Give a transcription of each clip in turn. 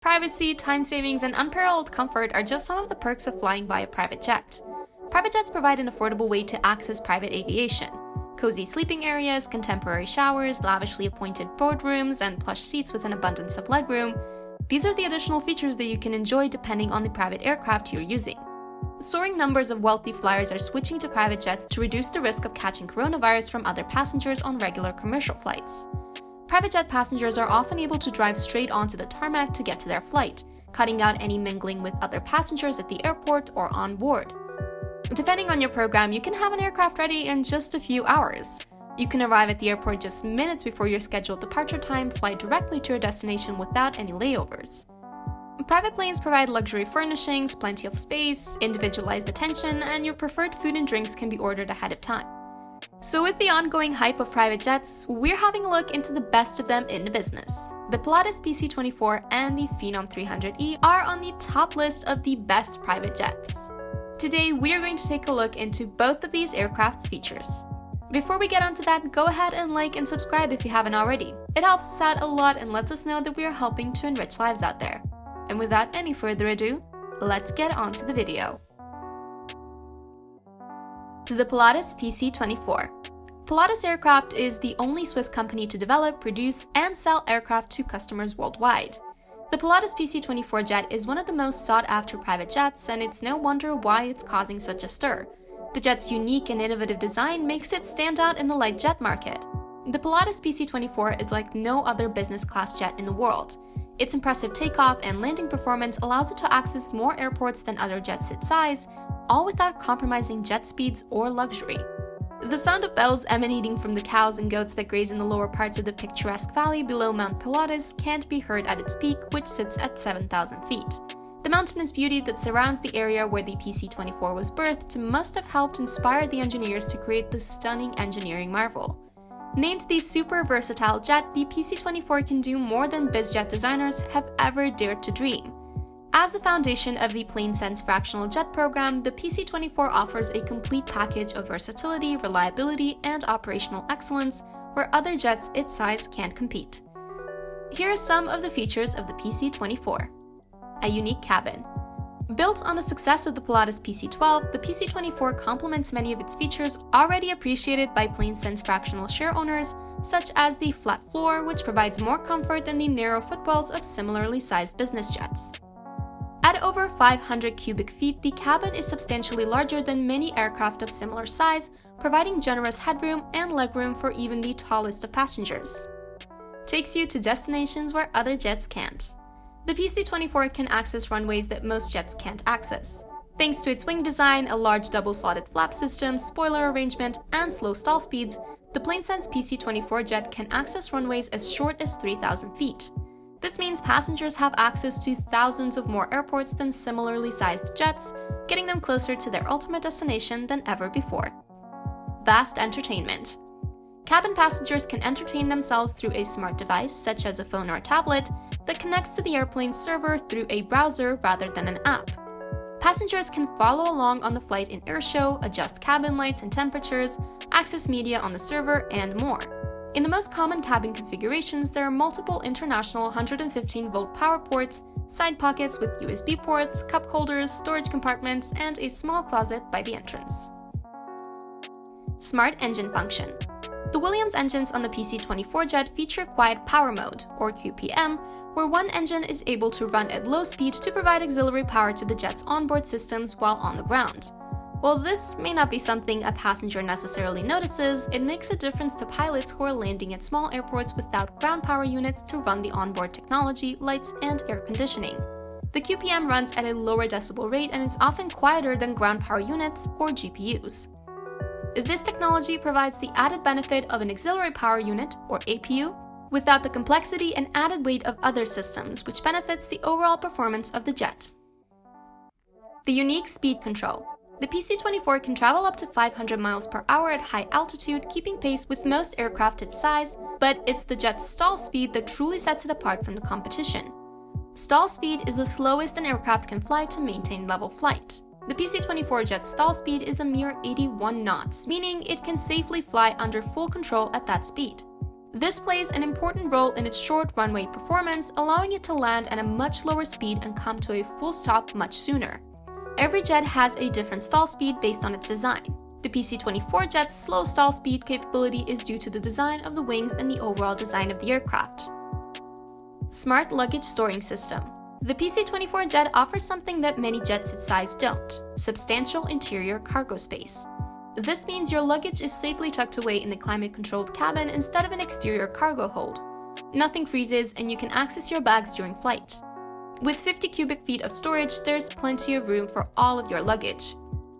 Privacy, time savings, and unparalleled comfort are just some of the perks of flying by a private jet. Private jets provide an affordable way to access private aviation. Cozy sleeping areas, contemporary showers, lavishly appointed boardrooms, and plush seats with an abundance of legroom. These are the additional features that you can enjoy depending on the private aircraft you're using. Soaring numbers of wealthy flyers are switching to private jets to reduce the risk of catching coronavirus from other passengers on regular commercial flights. Private jet passengers are often able to drive straight onto the tarmac to get to their flight, cutting out any mingling with other passengers at the airport or on board. Depending on your program, you can have an aircraft ready in just a few hours. You can arrive at the airport just minutes before your scheduled departure time, fly directly to your destination without any layovers. Private planes provide luxury furnishings, plenty of space, individualized attention, and your preferred food and drinks can be ordered ahead of time. So with the ongoing hype of private jets, we're having a look into the best of them in the business. The Pilatus PC24 and the Phenom 300E are on the top list of the best private jets. Today, we are going to take a look into both of these aircraft's features. Before we get onto that, go ahead and like and subscribe if you haven't already. It helps us out a lot and lets us know that we are helping to enrich lives out there. And without any further ado, let's get on to the video. The Pilatus PC24. Pilatus Aircraft is the only Swiss company to develop, produce, and sell aircraft to customers worldwide. The Pilatus PC24 jet is one of the most sought-after private jets, and it's no wonder why it's causing such a stir. The jet's unique and innovative design makes it stand out in the light jet market. The Pilatus PC24 is like no other business class jet in the world. Its impressive takeoff and landing performance allows it to access more airports than other jets its size, all without compromising jet speeds or luxury. The sound of bells emanating from the cows and goats that graze in the lower parts of the picturesque valley below Mount Pilatus can't be heard at its peak, which sits at 7,000 feet. The mountainous beauty that surrounds the area where the PC24 was birthed must have helped inspire the engineers to create this stunning engineering marvel. Named the super versatile jet, the PC24 can do more than bizjet designers have ever dared to dream. As the foundation of the PlaneSense fractional jet program, the PC24 offers a complete package of versatility, reliability, and operational excellence where other jets its size can't compete. Here are some of the features of the PC24. A unique cabin. Built on the success of the Pilatus PC12, the PC24 complements many of its features already appreciated by PlaneSense fractional share owners, such as the flat floor, which provides more comfort than the narrow footwells of similarly sized business jets. At over 500 cubic feet, the cabin is substantially larger than many aircraft of similar size, providing generous headroom and legroom for even the tallest of passengers. Takes you to destinations where other jets can't. The PC24 can access runways that most jets can't access. Thanks to its wing design, a large double-slotted flap system, spoiler arrangement, and slow stall speeds, the PlaneSense PC24 jet can access runways as short as 3,000 feet. This means passengers have access to thousands of more airports than similarly sized jets, getting them closer to their ultimate destination than ever before. Vast entertainment. Cabin passengers can entertain themselves through a smart device, such as a phone or a tablet, that connects to the airplane's server through a browser rather than an app. Passengers can follow along on the flight in airshow, adjust cabin lights and temperatures, access media on the server, and more. In the most common cabin configurations, there are multiple international 115-volt power ports, side pockets with USB ports, cup holders, storage compartments, and a small closet by the entrance. Smart engine function. The Williams engines on the PC24 jet feature quiet power mode, or QPM, where one engine is able to run at low speed to provide auxiliary power to the jet's onboard systems while on the ground. While this may not be something a passenger necessarily notices, it makes a difference to pilots who are landing at small airports without ground power units to run the onboard technology, lights, and air conditioning. The QPM runs at a lower decibel rate and is often quieter than ground power units or GPUs. This technology provides the added benefit of an auxiliary power unit, or APU, without the complexity and added weight of other systems, which benefits the overall performance of the jet. The unique speed control. The PC24 can travel up to 500 miles per hour at high altitude, keeping pace with most aircraft its size, but it's the jet's stall speed that truly sets it apart from the competition. Stall speed is the slowest an aircraft can fly to maintain level flight. The PC24 jet's stall speed is a mere 81 knots, meaning it can safely fly under full control at that speed. This plays an important role in its short runway performance, allowing it to land at a much lower speed and come to a full stop much sooner. Every jet has a different stall speed based on its design. The PC-24 jet's slow stall speed capability is due to the design of the wings and the overall design of the aircraft. Smart luggage storing system. The PC-24 jet offers something that many jets its size don't: substantial interior cargo space. This means your luggage is safely tucked away in the climate-controlled cabin instead of an exterior cargo hold. Nothing freezes, and you can access your bags during flight. With 50 cubic feet of storage, there's plenty of room for all of your luggage.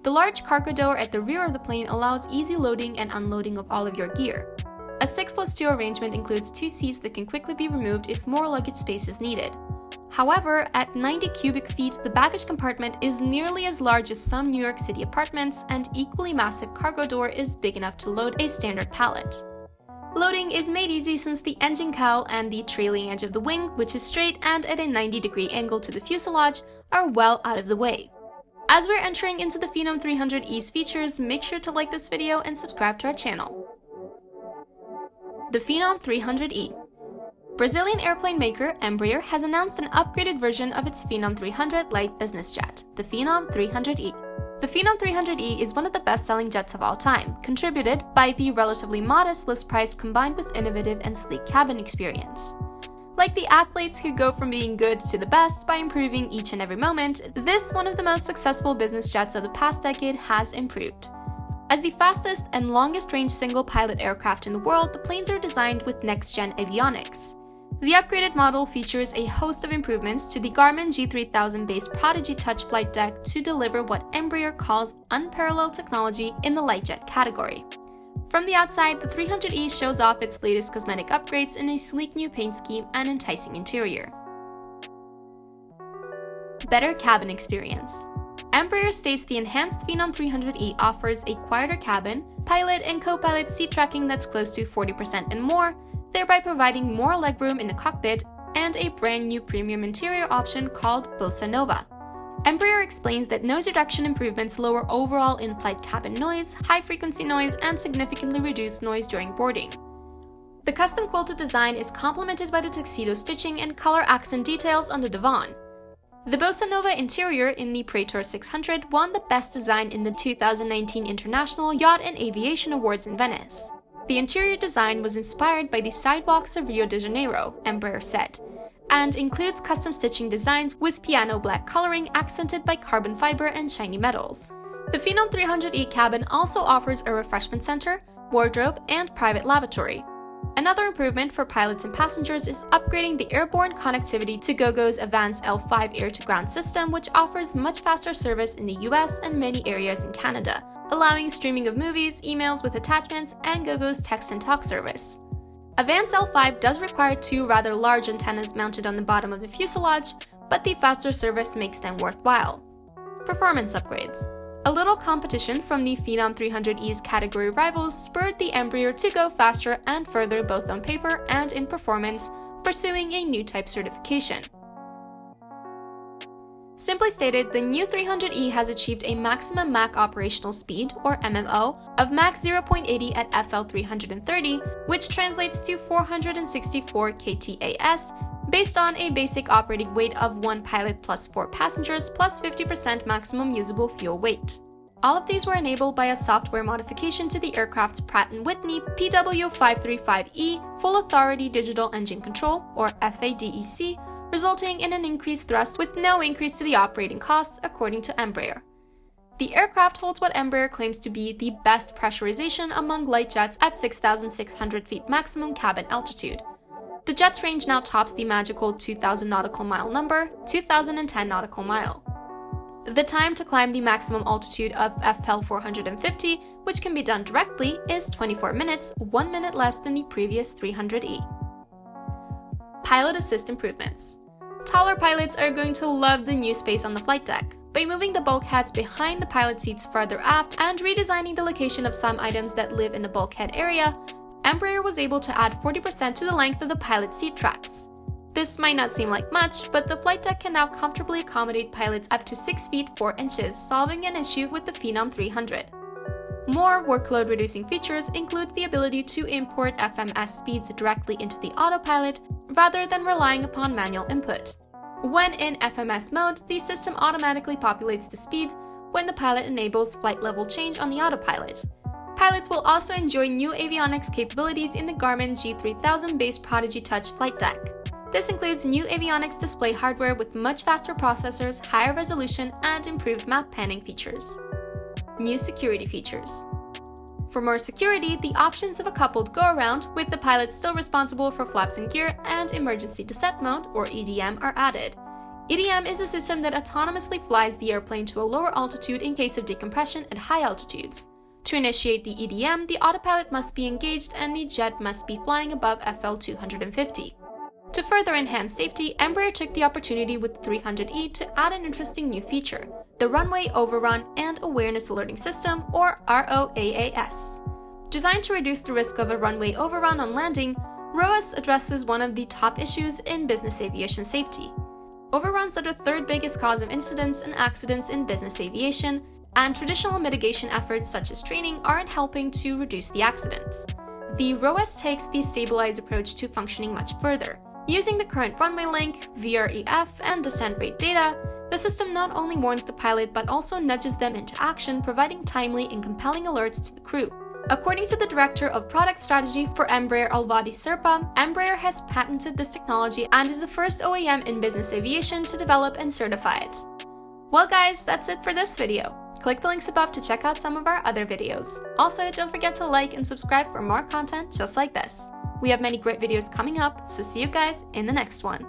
The large cargo door at the rear of the plane allows easy loading and unloading of all of your gear. A 6+2 arrangement includes 2 seats that can quickly be removed if more luggage space is needed. However, at 90 cubic feet, the baggage compartment is nearly as large as some New York City apartments, and equally massive cargo door is big enough to load a standard pallet. Loading is made easy since the engine cowl and the trailing edge of the wing, which is straight and at a 90-degree angle to the fuselage, are well out of the way. As we're entering into the Phenom 300E's features, make sure to like this video and subscribe to our channel. The Phenom 300E. Brazilian airplane maker Embraer has announced an upgraded version of its Phenom 300 light business jet, the Phenom 300E. The Phenom 300E is one of the best-selling jets of all time, contributed by the relatively modest list price combined with innovative and sleek cabin experience. Like the athletes who go from being good to the best by improving each and every moment, this one of the most successful business jets of the past decade has improved. As the fastest and longest-range single-pilot aircraft in the world, the planes are designed with next-gen avionics. The upgraded model features a host of improvements to the Garmin G3000-based Prodigy Touch flight deck to deliver what Embraer calls unparalleled technology in the light jet category. From the outside, the 300E shows off its latest cosmetic upgrades in a sleek new paint scheme and enticing interior. Better cabin experience. Embraer states the enhanced Phenom 300E offers a quieter cabin, pilot and co-pilot seat tracking that's close to 40% and more, thereby providing more legroom in the cockpit, and a brand new premium interior option called Bossa Nova. Embraer explains that noise reduction improvements lower overall in-flight cabin noise, high-frequency noise, and significantly reduce noise during boarding. The custom-quilted design is complemented by the tuxedo stitching and color accent details on the divan. The Bossa Nova interior in the Praetor 600 won the Best Design in the 2019 International Yacht and Aviation Awards in Venice. The interior design was inspired by the sidewalks of Rio de Janeiro, Embraer said, and includes custom stitching designs with piano black coloring accented by carbon fiber and shiny metals. The Phenom 300E cabin also offers a refreshment center, wardrobe, and private lavatory. Another improvement for pilots and passengers is upgrading the airborne connectivity to Gogo's advanced L5 air-to-ground system, which offers much faster service in the US and many areas in Canada, allowing streaming of movies, emails with attachments, and Gogo's text and talk service. Advanced L5 does require 2 rather large antennas mounted on the bottom of the fuselage, but the faster service makes them worthwhile. Performance upgrades. A little competition from the Phenom 300E's category rivals spurred the Embraer to go faster and further both on paper and in performance, pursuing a new type certification. Simply stated, the new 300E has achieved a maximum Mach operational speed, or MMO, of Mach 0.80 at FL 330, which translates to 464 kTAS, based on a basic operating weight of 1 pilot plus 4 passengers plus 50% maximum usable fuel weight. All of these were enabled by a software modification to the aircraft's Pratt & Whitney PW535E Full Authority Digital Engine Control, or FADEC, resulting in an increased thrust with no increase to the operating costs, according to Embraer. The aircraft holds what Embraer claims to be the best pressurization among light jets at 6,600 feet maximum cabin altitude. The jet's range now tops the magical 2,000 nautical mile number, 2,010 nautical mile. The time to climb the maximum altitude of FL 450, which can be done directly, is 24 minutes, 1 minute less than the previous 300E. Pilot assist improvements. Taller pilots are going to love the new space on the flight deck. By moving the bulkheads behind the pilot seats farther aft and redesigning the location of some items that live in the bulkhead area, Embraer was able to add 40% to the length of the pilot seat tracks. This might not seem like much, but the flight deck can now comfortably accommodate pilots up to 6 feet 4 inches, solving an issue with the Phenom 300. More workload-reducing features include the ability to import FMS speeds directly into the autopilot rather than relying upon manual input. When in FMS mode, the system automatically populates the speed when the pilot enables flight level change on the autopilot. Pilots will also enjoy new avionics capabilities in the Garmin G3000-based Prodigy Touch flight deck. This includes new avionics display hardware with much faster processors, higher resolution, and improved map panning features. New security features. For more security, the options of a coupled go-around, with the pilot still responsible for flaps and gear, and emergency descent mode, or EDM, are added. EDM is a system that autonomously flies the airplane to a lower altitude in case of decompression at high altitudes. To initiate the EDM, the autopilot must be engaged and the jet must be flying above FL 250. To further enhance safety, Embraer took the opportunity with the 300E to add an interesting new feature, the Runway Overrun and Awareness Alerting System, or ROAAS. Designed to reduce the risk of a runway overrun on landing, ROAS addresses one of the top issues in business aviation safety. Overruns are the third biggest cause of incidents and accidents in business aviation, and traditional mitigation efforts such as training aren't helping to reduce the accidents. The ROAS takes the stabilized approach to functioning much further. Using the current runway length, VREF, and descent rate data, the system not only warns the pilot but also nudges them into action, providing timely and compelling alerts to the crew. According to the Director of Product Strategy for Embraer, Alvadi Serpa, Embraer has patented this technology and is the first OEM in business aviation to develop and certify it. Well guys, that's it for this video. Click the links above to check out some of our other videos. Also, don't forget to like and subscribe for more content just like this. We have many great videos coming up, so see you guys in the next one.